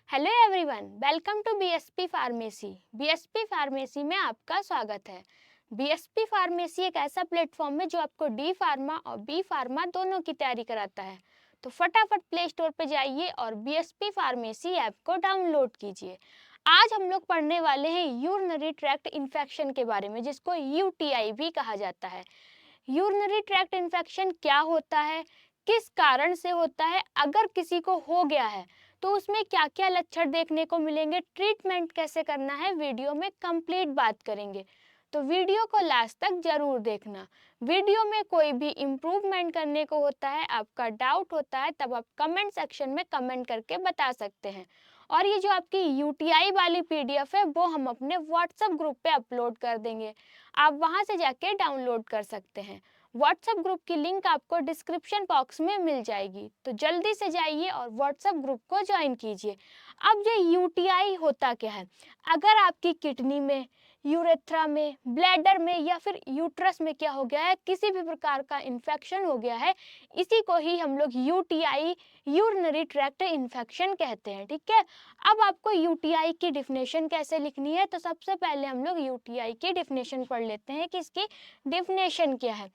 Hello everyone, welcome to BSP pharmacy. BSP pharmacy में आपका स्वागत है। बीएसपी फार्मेसी एक ऐसा प्लेटफॉर्म है जो आपको डी फार्मा और बी फार्मा दोनों की तैयारी कराता है। तो फटाफट प्ले स्टोर पे जाइए और बीएसपी फार्मेसी ऐप को डाउनलोड कीजिए। आज हम लोग पढ़ने वाले हैं यूरिनरी ट्रैक्ट इन्फेक्शन के बारे में, जिसको यूटीआई भी कहा जाता है। यूरिनरी ट्रैक्ट इन्फेक्शन क्या होता है, किस कारण से होता है, अगर किसी को हो गया है तो उसमें क्या क्या लक्षण देखने को मिलेंगे, ट्रीटमेंट कैसे करना है, वीडियो में कंप्लीट बात करेंगे। तो वीडियो को लास्ट तक जरूर देखना। वीडियो में कोई भी इम्प्रूवमेंट करने को होता है, आपका डाउट होता है, तब आप कमेंट सेक्शन में कमेंट करके बता सकते हैं। और ये जो आपकी यूटीआई वाली पीडीएफ है वो हम अपने व्हाट्सएप ग्रुप पे अपलोड कर देंगे, आप वहां से जाके डाउनलोड कर सकते हैं। व्हाट्सएप ग्रुप की लिंक आपको डिस्क्रिप्शन बॉक्स में मिल जाएगी, तो जल्दी से जाइए और व्हाट्सएप ग्रुप को ज्वाइन कीजिए। अब ये यूटीआई होता क्या है, अगर आपकी किडनी में, यूरेथ्रा में, ब्लैडर में या फिर यूट्रस में क्या हो गया है, किसी भी प्रकार का इन्फेक्शन हो गया है, इसी को ही हम लोग यूटीआई, यूरिनरी ट्रैक्ट इन्फेक्शन कहते हैं। ठीक है, अब आपको यूटीआई की डिफिनेशन कैसे लिखनी है, तो सबसे पहले हम लोग यूटीआई की डिफिनेशन पढ़ लेते हैं कि इसकी डिफिनेशन क्या है।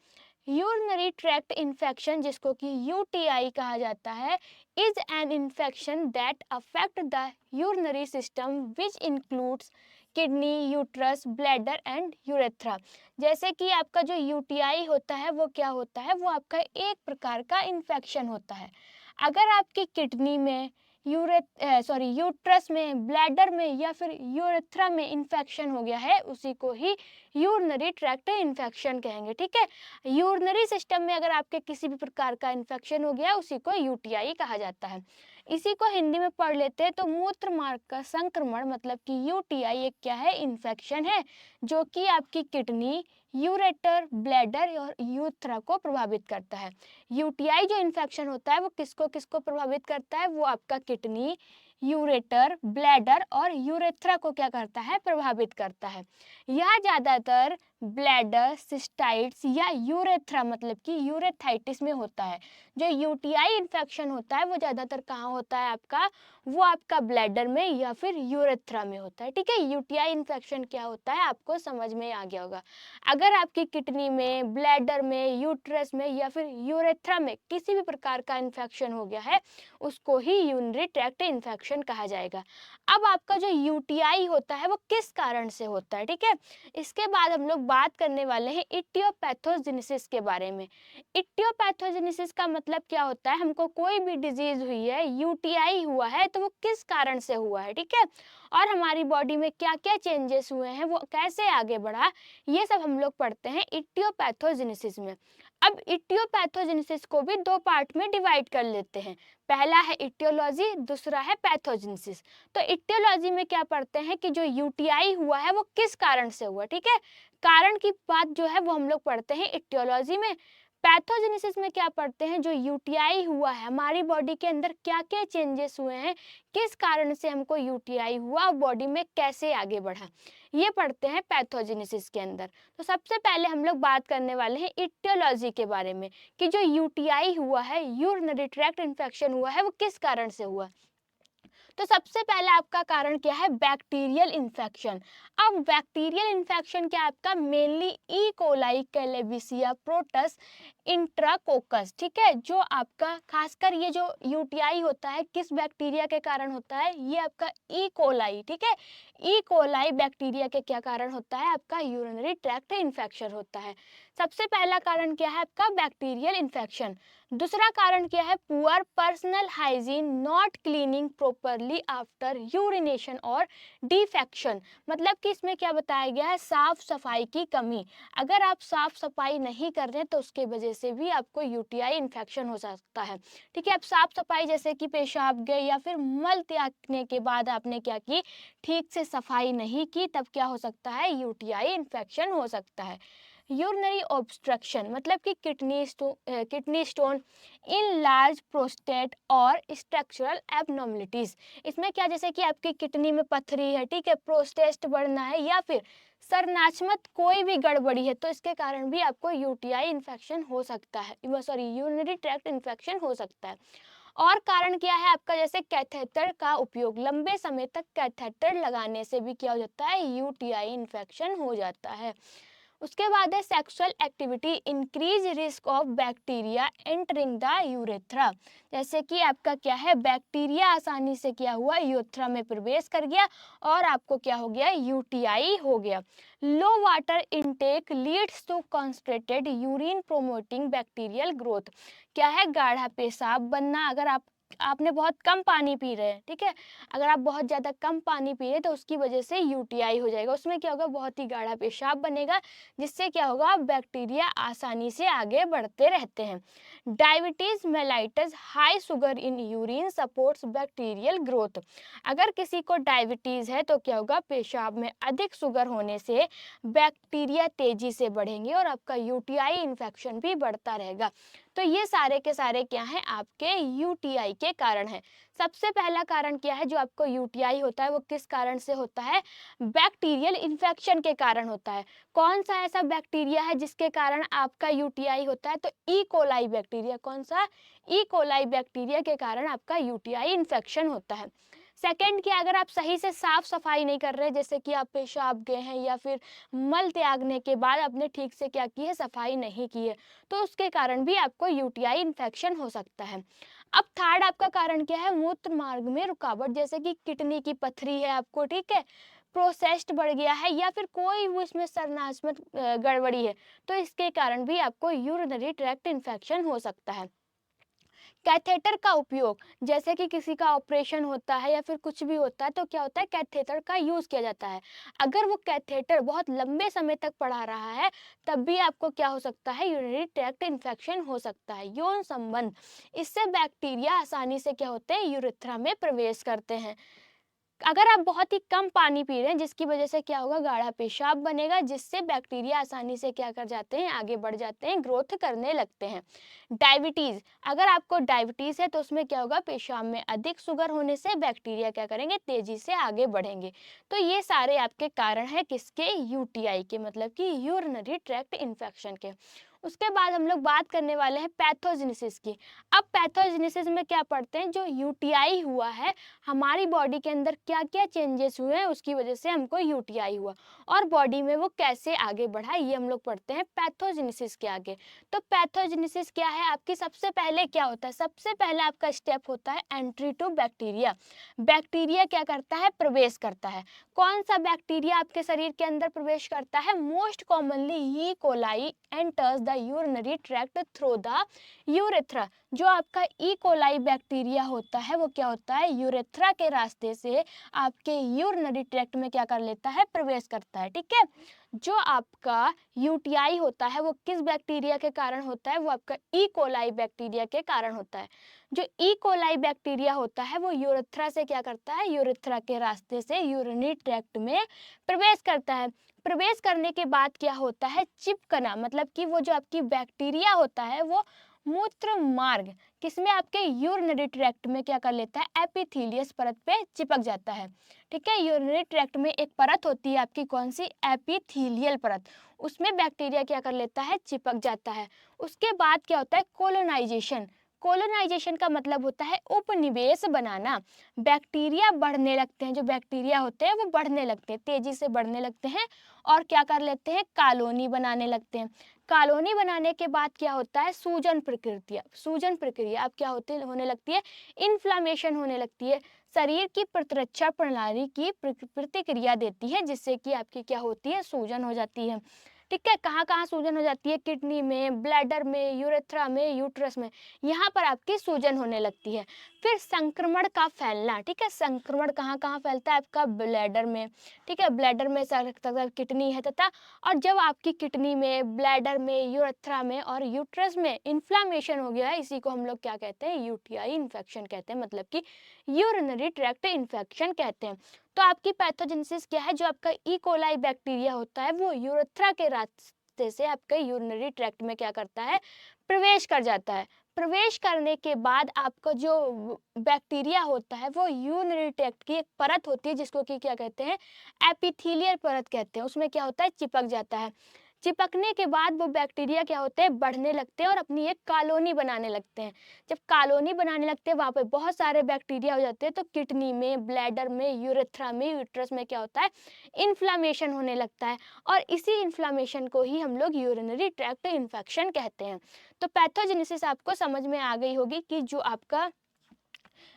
यूरिनरी ट्रैक्ट इन्फेक्शन, जिसको कि यूटीआई कहा जाता है, is an infection that affect the urinary system which includes kidney, uterus, bladder and urethra. जैसे कि आपका जो यूटीआई होता है वो क्या होता है, वो आपका एक प्रकार का इन्फेक्शन होता है। अगर आपकी किडनी में, यूट्रस में, ब्लैडर में या फिर यूरेथ्रा में इन्फेक्शन हो गया है, उसी को ही यूरिनरी ट्रैक्ट इन्फेक्शन कहेंगे। ठीक है, यूरिनरी सिस्टम में अगर आपके किसी भी प्रकार का इन्फेक्शन हो गया, उसी को यूटीआई कहा जाता है। इसी को हिंदी में पढ़ लेते हैं तो मूत्र मार्ग का संक्रमण, मतलब कि यूटीआई एक क्या है, इन्फेक्शन है जो कि आपकी किडनी, यूरेटर, ब्लैडर और यूरेथ्रा को प्रभावित करता है। यूटीआई जो इन्फेक्शन होता है वो किसको किसको प्रभावित करता है, वो आपका किडनी, यूरेटर, ब्लैडर और यूरेथ्रा को क्या करता है, प्रभावित करता है। यह ज़्यादातर ब्लैडर, सिस्टाइट्स या यूरेथ्रा मतलब कि यूरेथाइटिस में होता है। जो यूटीआई इन्फेक्शन होता है वो ज़्यादातर कहाँ होता है आपका, वो आपका ब्लैडर में या फिर यूरेथ्रा में होता है। ठीक है, यूटीआई इन्फेक्शन क्या होता है आपको समझ में आ गया होगा। अगर आपकी किडनी में, ब्लैडर में, यूट्रस में या फिर यूरेथ्रा में किसी भी प्रकार का इन्फेक्शन हो गया है, उसको ही यूरिनरी ट्रैक्ट इन्फेक्शन कहा जाएगा। अब आपका जो यूटीआई होता है वो किस कारण से होता है, ठीक है, इसके बाद हम लोग बात करने वाले हैं इटियोपैथोजेनेसिस के बारे में। इटियोपैथोजेनेसिस का मतलब क्या होता है, हमको कोई भी डिजीज हुई है, यूटीआई हुआ है, तो वो किस कारण से हुआ है, ठीक है, और हमारी बॉडी में क्या क्या चेंजेस हुए हैं, वो कैसे आगे बढ़ा, ये सब हम लोग पढ़ते हैं इटियोपैथोजेनेसिस में। अब इटियोपैथोजेनेसिस को भी दो पार्ट में डिवाइड कर लेते हैं, पहला है इटियोलॉजी, दूसरा है पैथोजेनेसिस। तो इटियोलॉजी में क्या पढ़ते हैं कि जो यूटीआई हुआ है वो किस कारण से हुआ, ठीक है, कारण की बात जो है वो हम लोग पढ़ते हैं इटियोलॉजी में। पैथोजेनेसिस में क्या पढ़ते हैं, जो यूटीआई हुआ है, हमारी बॉडी के अंदर क्या क्या चेंजेस हुए हैं, किस कारण से हमको यूटीआई हुआ और बॉडी में कैसे आगे बढ़ा, ये पढ़ते हैं पैथोजेनेसिस के अंदर। तो सबसे पहले हम लोग बात करने वाले हैं इटियोलॉजी के बारे में कि जो यूटीआई हुआ है, यूरिनरी ट्रैक्ट इन्फेक्शन हुआ है, वो किस कारण से हुआ। तो सबसे पहला आपका कारण क्या है, बैक्टीरियल इन्फेक्शन। अब बैक्टीरियल इन्फेक्शन क्या आपका, मेनली ई कोलाई, कैलेबिसिया, प्रोटस, इंट्राकोकस, ठीक है, जो आपका खासकर ये जो यूटीआई होता है किस बैक्टीरिया के कारण होता है, ये आपका ई कोलाई, ठीक है, ई कोलाई बैक्टीरिया के क्या कारण होता है, आपका यूरिनरी ट्रैक्ट इन्फेक्शन होता है। सबसे पहला कारण क्या है आपका, बैक्टीरियल इन्फेक्शन। दूसरा कारण क्या है, poor personal hygiene, not cleaning properly after urination और डिफेक्शन, मतलब कि इसमें क्या बताया गया है, साफ सफाई की कमी। अगर आप साफ सफाई नहीं कर रहे तो उसके वजह से भी आपको यूटीआई इन्फेक्शन हो सकता है। ठीक है, अब साफ सफाई जैसे कि पेशाब गए या फिर मल त्यागने के बाद आपने क्या की, ठीक से सफाई नहीं की, तब क्या हो सकता है, यूटीआई इन्फेक्शन हो सकता है। यूरिनरी ऑब्स्ट्रक्शन मतलब कि kidney stone in large prostate और स्ट्रक्चरल एबनॉर्मलिटीज। इसमें क्या, जैसे कि आपकी किडनी में पथरी है, ठीक है, प्रोस्टेट बढ़ना है या फिर सरनाचमत कोई भी गड़बड़ी है, तो इसके कारण भी आपको यूटीआई इन्फेक्शन हो सकता है, यूरिनरी ट्रैक्ट इन्फेक्शन हो सकता है। और कारण क्या है आपका, जैसे कैथेटर का उपयोग, लंबे समय तक कैथेटर लगाने से भी क्या हो जाता है, यूटीआई इन्फेक्शन हो जाता है। उसके बाद है sexual activity increase risk of bacteria entering the urethra. जैसे कि आपका क्या है, बैक्टीरिया आसानी से क्या हुआ, यूरेथ्रा में प्रवेश कर गया और आपको क्या हो गया, यूटीआई हो गया। Low water intake leads to concentrated urine promoting bacterial growth. क्या है, गाढ़ा पेशाब बनना, अगर आपने बहुत कम पानी पी रहे हैं, ठीक है, अगर आप बहुत ज़्यादा कम पानी पी रहे हैं तो उसकी वजह से यूटीआई हो जाएगा। उसमें क्या होगा, बहुत ही गाढ़ा पेशाब बनेगा, जिससे क्या होगा, बैक्टीरिया आसानी से आगे बढ़ते रहते हैं। Diabetes mellitus high sugar in urine supports bacterial growth. अगर किसी को डायबिटीज है तो क्या होगा, पेशाब में अधिक शुगर होने से बैक्टीरिया तेजी से बढ़ेंगे और आपका यूटीआई इन्फेक्शन भी बढ़ता रहेगा। तो ये सारे के सारे क्या हैं, आपके यूटीआई के कारण हैं। सबसे पहला कारण क्या है, जो आपको यूटीआई होता है वो किस कारण से होता है, बैक्टीरियल इन्फेक्शन के कारण होता है। कौन सा ऐसा बैक्टीरिया है जिसके कारण आपका यूटीआई होता है, तो ई कोलाई बैक्टीरिया। कौन सा, ई कोलाई बैक्टीरिया के कारण आपका यूटीआई इन्फेक्शन होता है। सेकंड क्या, अगर आप सही से साफ सफाई नहीं कर रहे, जैसे कि आप पेशाब गए हैं या फिर मल त्यागने के बाद आपने ठीक से क्या की है, सफाई नहीं की है, तो उसके कारण भी आपको यूटीआई इन्फेक्शन हो सकता है। अब थर्ड आपका कारण क्या है, मूत्र मार्ग में रुकावट, जैसे कि किडनी की पथरी है आपको, ठीक है, प्रोसेस्ड बढ़ गया है या फिर कोई भी इसमें संरचनात्मक गड़बड़ी है, तो इसके कारण भी आपको यूरिनरी ट्रैक्ट इन्फेक्शन हो सकता है। कैथेटर का उपयोग, जैसे कि किसी का ऑपरेशन होता है या फिर कुछ भी होता है तो क्या होता है, कैथेटर का यूज़ किया जाता है। अगर वो कैथेटर बहुत लंबे समय तक पड़ा रहा है तब भी आपको क्या हो सकता है, यूरिनरी ट्रैक्ट इन्फेक्शन हो सकता है। यौन संबंध, इससे बैक्टीरिया आसानी से क्या होते हैं, यूरेथ्रा में प्रवेश करते हैं। अगर आप बहुत ही कम पानी पी रहे हैं जिसकी वजह से क्या होगा, गाढ़ा पेशाब बनेगा, जिससे बैक्टीरिया आसानी से क्या कर जाते हैं, आगे बढ़ जाते हैं, ग्रोथ करने लगते हैं। डायबिटीज़, अगर आपको डायबिटीज़ है तो उसमें क्या होगा, पेशाब में अधिक शुगर होने से बैक्टीरिया क्या करेंगे, तेजी से आगे बढ़ेंगे। तो ये सारे आपके कारण हैं किसके, यूटीआई के, मतलब कि यूरिनरी ट्रैक्ट इन्फेक्शन के। उसके बाद हम लोग बात करने वाले हैं पैथोजेनेसिस की। अब पैथोजेनेसिस में क्या पढ़ते हैं, जो यूटीआई हुआ है, हमारी बॉडी के अंदर क्या क्या चेंजेस हुए हैं उसकी वजह से हमको यूटीआई हुआ, और बॉडी में वो कैसे आगे बढ़ा, ये हम लोग पढ़ते हैं पैथोजेनेसिस के आगे। तो पैथोजेनेसिस क्या है आपकी, सबसे पहले क्या होता है, सबसे पहले आपका स्टेप होता है एंट्री टू बैक्टीरिया। बैक्टीरिया क्या करता है, प्रवेश करता है। कौन सा बैक्टीरिया आपके शरीर के अंदर प्रवेश करता है, most commonly E coli enters the urinary tract through the urethra. जो आपका ई कोलाई बैक्टीरिया होता है वो क्या होता है, यूरेथ्रा के रास्ते से आपके यूरिनरी ट्रैक्ट में क्या कर लेता है, प्रवेश करता है, ठीक है। जो आपका यूटीआई होता है वो किस बैक्टीरिया के कारण होता है, वो आपका ई कोलाई बैक्टीरिया के कारण होता है। जो ई कोलाई बैक्टीरिया होता है वो यूरेथ्रा से क्या करता है, यूरेथ्रा के रास्ते से यूरिनरी ट्रैक्ट में प्रवेश करता है। प्रवेश करने के बाद क्या होता है, चिपकना, मतलब कि वो जो आपकी बैक्टीरिया होता है वो मूत्र मार्ग, किसमें, आपके यूरिनरी ट्रैक्ट में क्या कर लेता है, एपिथेलियस परत पे चिपक जाता है, ठीक है। यूरिनरी ट्रैक्ट में एक परत होती है आपकी, कौन सी, एपिथेलियल परत, उसमें बैक्टीरिया क्या कर लेता है, चिपक जाता है। उसके बाद क्या होता है, कोलोनाइजेशन। कोलोनाइजेशन का मतलब होता है उपनिवेश बनाना। बैक्टीरिया बढ़ने लगते हैं, जो बैक्टीरिया होते हैं वो बढ़ने लगते हैं, तेजी से बढ़ने लगते हैं और क्या कर लेते हैं, कॉलोनी बनाने लगते हैं। कॉलोनी बनाने के बाद क्या होता है, सूजन प्रक्रिया। सूजन प्रक्रिया अब क्या होने लगती है, इन्फ्लामेशन होने लगती है, शरीर की प्रतिरक्षा प्रणाली की प्रतिक्रिया देती है, जिससे कि आपकी क्या होती है, सूजन हो जाती है, ठीक है। कहाँ कहाँ सूजन हो जाती है, किडनी में, ब्लैडर में, यूरेथ्रा में, यूट्रस में, यहाँ पर आपकी सूजन होने लगती है। फिर संक्रमण का फैलना, ठीक है, संक्रमण कहाँ कहाँ फैलता है, आपका ब्लैडर में, ठीक है, ब्लैडर में किडनी है तथा, और जब आपकी किडनी में, ब्लैडर में, यूरेथ्रा में और यूट्रस में इन्फ्लामेशन हो गया है, इसी को हम लोग क्या कहते हैं, यूटीआई इन्फेक्शन कहते हैं, मतलब कि यूरिनरी ट्रैक्ट इन्फेक्शन कहते हैं। तो आपकी पैथोजेनेसिस क्या है, जो आपका ई कोलाई बैक्टीरिया होता है वो यूरेथ्रा के रास्ते से आपके यूरिनरी ट्रैक्ट में क्या करता है, प्रवेश कर जाता है। प्रवेश करने के बाद आपका जो बैक्टीरिया होता है वो यूरिनरी ट्रैक्ट की एक परत होती है जिसको कि क्या कहते हैं, एपिथेलियल परत कहते हैं, उसमें क्या होता है, चिपक जाता है। चिपकने के बाद वो बैक्टीरिया क्या होते हैं, बढ़ने लगते हैं और अपनी एक कॉलोनी बनाने लगते हैं। जब कॉलोनी बनाने लगते हैं वहाँ पे बहुत सारे बैक्टीरिया हो जाते हैं, तो किडनी में, ब्लैडर में, यूरेथ्रा में, यूट्रस में क्या होता है, इन्फ्लामेशन होने लगता है। और इसी इन्फ्लामेशन को ही हम लोग यूरिनरी ट्रैक्ट इन्फेक्शन कहते हैं। तो पैथोजेनेसिस आपको समझ में आ गई होगी कि जो आपका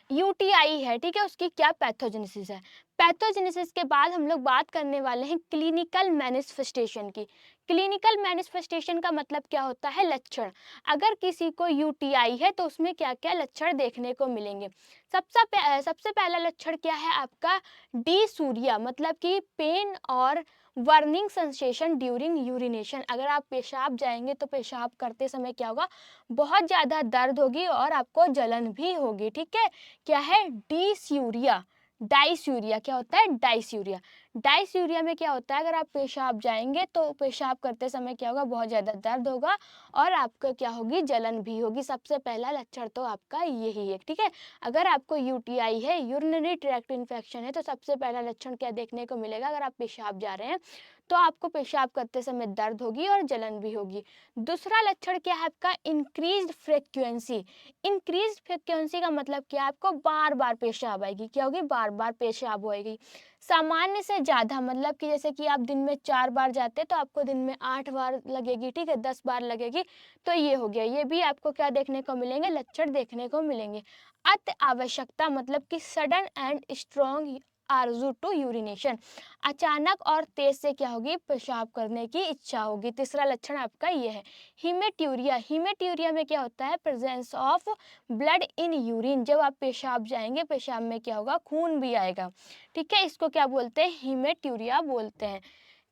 यूटीआई है, ठीक है, उसकी क्या पैथोजेनेसिस है। पैथोजेनेसिस के बाद हम लोग बात करने वाले हैं क्लिनिकल मैनिफेस्टेशन की। क्लिनिकल मैनिफेस्टेशन का मतलब क्या होता है, लक्षण। अगर किसी को यूटीआई है तो उसमें क्या क्या लक्षण देखने को मिलेंगे। सबसे पहला लक्षण क्या है आपका, डिसूरिया, मतलब कि पेन और वर्निंग सेंसेशन ड्यूरिंग यूरिनेशन। अगर आप पेशाब जाएंगे तो पेशाब करते समय क्या होगा, बहुत ज़्यादा दर्द होगी और आपको जलन भी होगी, ठीक है। क्या है, डिस्यूरिया। डाइस्यूरिया क्या होता है, डाइस्यूरिया। डाइस्यूरिया में क्या होता है, अगर आप पेशाब जाएंगे तो पेशाब करते समय क्या होगा, बहुत ज़्यादा दर्द होगा और आपको क्या होगी, जलन भी होगी। सबसे पहला लक्षण तो आपका यही है, ठीक है। अगर आपको यूटीआई है, यूरिनरी ट्रैक्ट इन्फेक्शन है, तो सबसे पहला लक्षण क्या देखने को मिलेगा, अगर आप पेशाब जा रहे हैं तो आपको पेशाब करते समय दर्द होगी और जलन भी होगी। दूसरा लक्षण क्या है आपका, इंक्रीज्ड फ्रीक्वेंसी। इंक्रीज फ्रीक्वेंसी का मतलब क्या है, आपको बार बार पेशाब आएगी, क्या होगी, बार बार पेशाब होएगी। सामान्य से ज़्यादा, मतलब कि जैसे कि आप दिन में 4 बार जाते हैं तो आपको दिन में 8 बार लगेगी, ठीक है, 10 बार लगेगी। तो ये हो गया, ये भी आपको क्या देखने को मिलेंगे, लक्षण देखने को मिलेंगे। अति आवश्यकता, मतलब कि sudden and strong Aarzoo to urination. अचानक और तेज से क्या होगी, पेशाब करने की इच्छा होगी। तीसरा लक्षण आपका ये है। हीमेट्यूरिया। हीमेट्यूरिया में क्या होता है, presence of blood in urine. जब आप पेशाब जाएंगे, पेशाब में क्या होगा, खून भी आएगा, ठीक है। इसको क्या बोलते हैं, हीमेट्यूरिया बोलते हैं।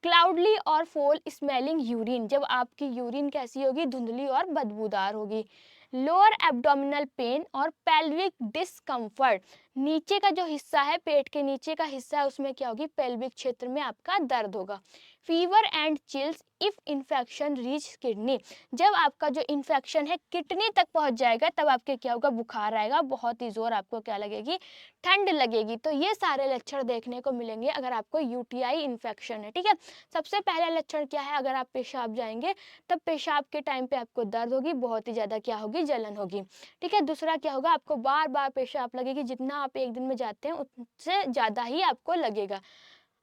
क्लाउडली और फोल स्मेलिंग यूरिन। जब आपकी यूरिन कैसी होगी, धुंधली और बदबूदार होगी। लोअर एब्डोमिनल पेन और पेल्विक डिस्कम्फर्ट। नीचे का जो हिस्सा है, पेट के नीचे का हिस्सा है, उसमें क्या होगी, पेल्विक क्षेत्र में आपका दर्द होगा। Fever and chills if infection reach kidney. जब आपका जो इन्फेक्शन है किडनी तक पहुंच जाएगा तब आपके क्या होगा, बुखार आएगा, बहुत ही जोर आपको क्या लगेगी, ठंड लगेगी। तो ये सारे लक्षण देखने को मिलेंगे अगर आपको यूटीआई इन्फेक्शन है, ठीक है। सबसे पहला लक्षण क्या है, अगर आप पेशाब जाएंगे तब पेशाब के टाइम पे आपको दर्द होगी, बहुत ही ज़्यादा क्या होगी, जलन होगी, ठीक है। दूसरा क्या होगा, आपको बार बार पेशाब लगेगी, जितना आप एक दिन में जाते हैं उससे ज़्यादा ही आपको लगेगा।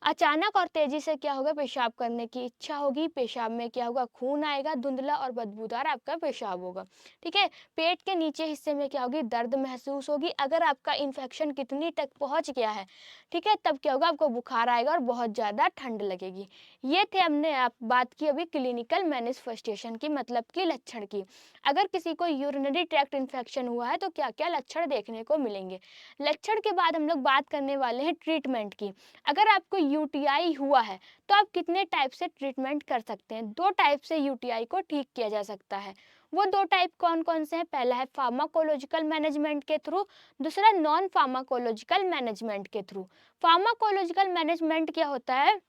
अचानक और तेजी से क्या होगा, पेशाब करने की इच्छा होगी, पेशाब में क्या होगा, खून आएगा, धुंधला और बदबूदार आपका पेशाब होगा, ठीक है। पेट के नीचे हिस्से में क्या होगी, दर्द महसूस होगी। अगर आपका इन्फेक्शन किडनी तक पहुंच गया है, ठीक है, तब क्या होगा, आपको बुखार आएगा और बहुत ज़्यादा ठंड लगेगी। ये थे, हमने आप बात की अभी क्लिनिकल मैनिफेस्टेशन की, मतलब कि लक्षण की। अगर किसी को यूरिनरी ट्रैक्ट इन्फेक्शन हुआ है तो क्या क्या लक्षण देखने को मिलेंगे। लक्षण के बाद हम लोग बात करने वाले हैं ट्रीटमेंट की। अगर आपको यूटीआई हुआ है तो आप कितने टाइप से ट्रीटमेंट कर सकते हैं। 2 टाइप से यूटीआई को ठीक किया जा सकता है। वो 2 टाइप कौन कौन से हैं, पहला है फार्माकोलॉजिकल मैनेजमेंट के थ्रू, दूसरा नॉन फार्माकोलॉजिकल मैनेजमेंट के थ्रू। फार्माकोलॉजिकल मैनेजमेंट क्या होता है,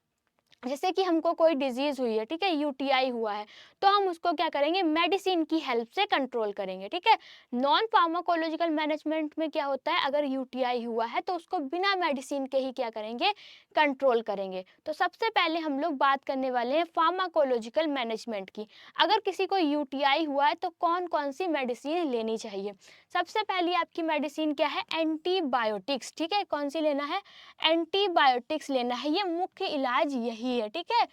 जैसे कि हमको कोई डिजीज हुई है, ठीक है, यूटीआई हुआ है, तो हम उसको क्या करेंगे, मेडिसिन की हेल्प से कंट्रोल करेंगे, ठीक है। नॉन फार्माकोलॉजिकल मैनेजमेंट में क्या होता है, अगर यूटीआई हुआ है तो उसको बिना मेडिसिन के ही क्या करेंगे, कंट्रोल करेंगे। तो सबसे पहले हम लोग बात करने वाले हैं फार्माकोलॉजिकल मैनेजमेंट की। अगर किसी को यूटीआई हुआ है तो कौन कौन सी मेडिसिन लेनी चाहिए। सबसे पहली आपकी मेडिसिन क्या है, एंटीबायोटिक्स, ठीक है। कौन सी लेना है, एंटीबायोटिक्स लेना है, ये मुख्य इलाज यही है, ठीक है।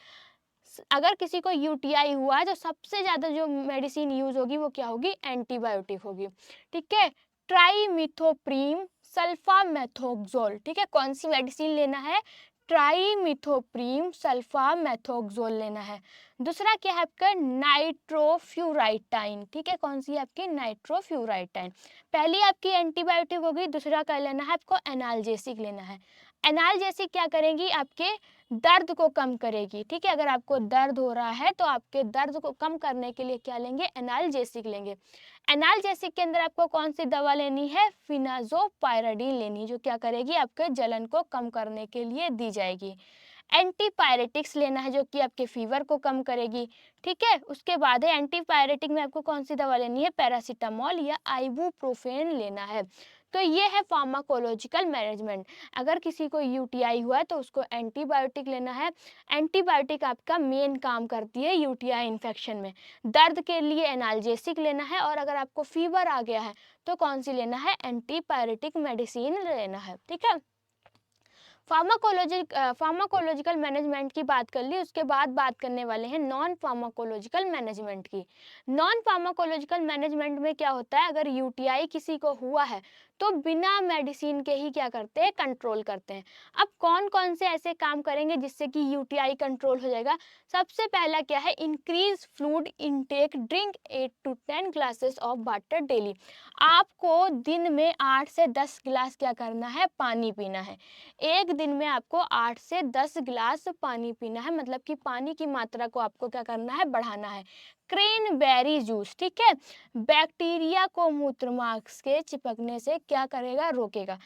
अगर किसी को यूटीआई हुआ है तो सबसे ज़्यादा जो मेडिसिन यूज होगी वो क्या होगी, एंटीबायोटिक होगी, ठीक है। ट्राइमिथोप्रीम सल्फामेथोक्सोल, ठीक है। कौन सी मेडिसिन लेना है, ट्राइमिथोप्रीम सल्फामेथोक्सोल लेना है। दूसरा क्या है आपका, नाइट्रोफ्यूराइटाइन, ठीक है। कौन सी है आपकी, नाइट्रोफ्यूराइटाइन। पहली आपकी एंटीबायोटिक होगी, दूसरा क्या लेना है आपको, एनाल्जेसिक लेना है। एनाल्जेसिक क्या करेंगी, आपके दर्द को कम करेगी, ठीक है। अगर आपको दर्द हो रहा है तो आपके दर्द को कम करने के लिए क्या लेंगे, एनाल्जेसिक लेंगे। एनाल्जेसिक के अंदर आपको कौन सी दवा लेनी है, फिनाजोपायराडिन लेनी, जो क्या करेगी, आपके जलन को कम करने के लिए दी जाएगी। एंटीपायरेटिक्स लेना है, जो कि आपके फीवर को कम करेगी, ठीक है। उसके बाद है एंटीपायरेटिक में आपको कौन सी दवा लेनी है, पैरासीटामोल या आइबुप्रोफेन लेना है। तो ये है फार्माकोलॉजिकल मैनेजमेंट। अगर किसी को यूटीआई हुआ है तो उसको एंटीबायोटिक लेना है। एंटीबायोटिक आपका मेन काम करती है यूटीआई इन्फेक्शन में। दर्द के लिए एनाल्जेसिक लेना है, और अगर आपको फीवर आ गया है तो कौन सी लेना है, एंटीपायरेटिक मेडिसिन लेना है। ठीक है, फार्माकोलॉजिकल मैनेजमेंट की बात कर ली। उसके बाद बात करने वाले हैं नॉन फार्माकोलॉजिकल मैनेजमेंट की। नॉन फार्माकोलॉजिकल मैनेजमेंट में क्या होता है, अगर यूटीआई किसी को हुआ है तो बिना मेडिसिन के ही क्या करते हैं, कंट्रोल करते हैं। अब कौन कौन से ऐसे काम करेंगे जिससे कि यूटीआई कंट्रोल हो जाएगा। सबसे पहला क्या है, increase fluid intake, drink 8 to 10 glasses of water daily. आपको दिन में 8 से 10 गिलास क्या करना है, पानी पीना है। एक दिन में आपको 8 से 10 गिलास पानी पीना है, मतलब कि पानी की मात्रा को आपको क्या करना है, बढ़ाना है। क्रेनबेरी जूस, ठीक है, बैक्टीरिया को मूत्रमार्ग के चिपकने से क्या करेगा, रोकेगा।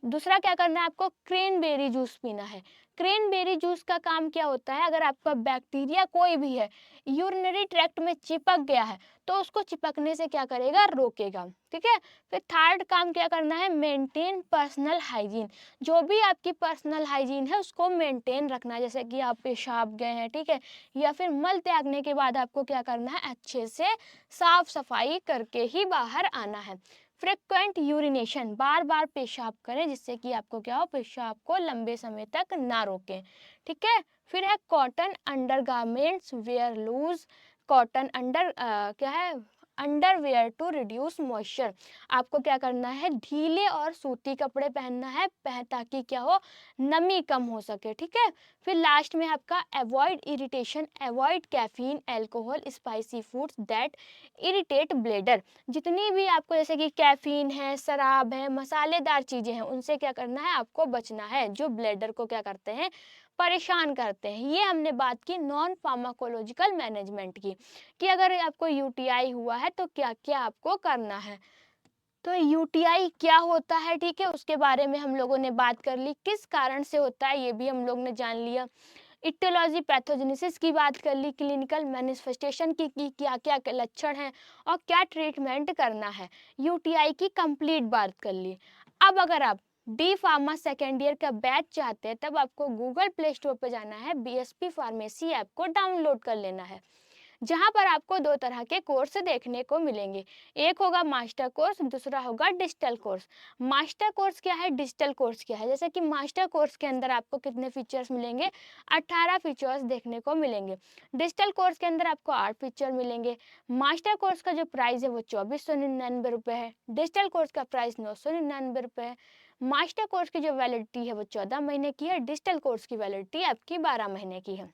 दूसरा क्या करना है आपको, क्रेनबेरी जूस पीना है। क्रेनबेरी जूस का काम क्या होता है, अगर आपका बैक्टीरिया कोई भी है यूरिनरी ट्रैक्ट में चिपक गया है तो उसको चिपकने से क्या करेगा, रोकेगा। ठीक है, फिर थर्ड काम क्या करना है, मेंटेन पर्सनल हाइजीन। जो भी आपकी पर्सनल हाइजीन है उसको मेंटेन रखना है, जैसे कि आप पेशाब गए हैं, ठीक है, या फिर मल त्यागने के बाद आपको क्या करना है, अच्छे से साफ सफाई करके ही बाहर आना है। फ्रिक्वेंट यूरिनेशन, बार बार पेशाब करें जिससे कि आपको क्या हो, पेशाब को लंबे समय तक ना रोकें। ठीक है, फिर है cotton under garments wear loose, cotton under क्या है, अंडरवेयर टू रिड्यूस मॉइस्चर। आपको क्या करना है, ढीले और सूती कपड़े पहनना है, ताकि क्या हो, नमी कम हो सके। ठीक है, फिर लास्ट में आपका avoid irritation, avoid caffeine, alcohol, spicy foods that irritate bladder. जितनी भी आपको जैसे कि कैफीन है, शराब है, मसालेदार चीज़ें हैं, उनसे क्या करना है, आपको बचना है, जो ब्लेडर को क्या करते हैं, परेशान करते हैं। ये हमने बात की नॉन फार्माकोलॉजिकल मैनेजमेंट की, कि अगर आपको यूटीआई हुआ है तो क्या क्या आपको करना है। तो यूटीआई क्या होता है, ठीक है, उसके बारे में हम लोगों ने बात कर ली। किस कारण से होता है ये भी हम लोग ने जान लिया। इटियोलॉजी पैथोजेनेसिस की बात कर ली, क्लिनिकल मैनिफेस्टेशन की क्या क्या लक्षण हैं और क्या ट्रीटमेंट करना है। यूटीआई की कंप्लीट बात कर ली। अब अगर आप डी फार्मा सेकेंड ईयर का बैच चाहते हैं तब आपको गूगल प्ले स्टोर पर जाना है, बीएसपी फार्मेसी ऐप को डाउनलोड कर लेना है, जहां पर आपको दो तरह के कोर्स देखने को मिलेंगे। एक होगा मास्टर कोर्स, दूसरा होगा डिजिटल कोर्स। मास्टर कोर्स क्या है, डिजिटल कोर्स क्या है, जैसे कि मास्टर कोर्स के अंदर आपको कितने फीचर्स मिलेंगे, 18 फीचर्स देखने को मिलेंगे। डिजिटल कोर्स के अंदर आपको 8 फीचर मिलेंगे। मास्टर कोर्स का जो प्राइस है वो 2499 रुपये है, डिजिटल कोर्स का प्राइस 999 रुपये है। मास्टर कोर्स की जो वैलिडिटी है वो 14 महीने की है, डिजिटल कोर्स की वैलिडिटी आपकी 12 महीने की है।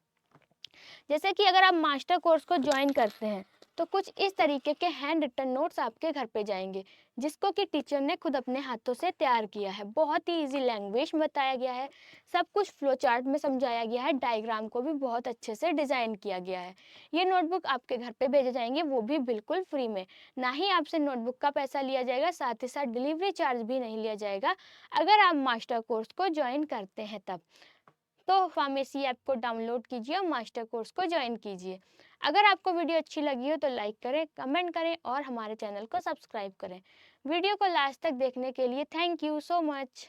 जैसे कि अगर आप मास्टर कोर्स को ज्वाइन करते हैं तो कुछ इस तरीके के हैंड रिटन नोट्स आपके घर पे जाएंगे, जिसको कि टीचर ने खुद अपने हाथों से तैयार किया है। बहुत ही इजी लैंग्वेज में बताया गया है, सब कुछ फ्लो चार्ट में समझाया गया है, डायग्राम को भी बहुत अच्छे से डिज़ाइन किया गया है। ये नोटबुक आपके घर पे भेजे जाएंगे, वो भी बिल्कुल फ्री में। ना ही आपसे नोटबुक का पैसा लिया जाएगा, साथ ही साथ डिलीवरी चार्ज भी नहीं लिया जाएगा अगर आप मास्टर कोर्स को ज्वाइन करते हैं तब। तो फार्मेसी ऐप को डाउनलोड कीजिए और मास्टर कोर्स को ज्वाइन कीजिए। अगर आपको वीडियो अच्छी लगी हो तो लाइक करें, कमेंट करें और हमारे चैनल को सब्सक्राइब करें। वीडियो को लास्ट तक देखने के लिए थैंक यू सो मच।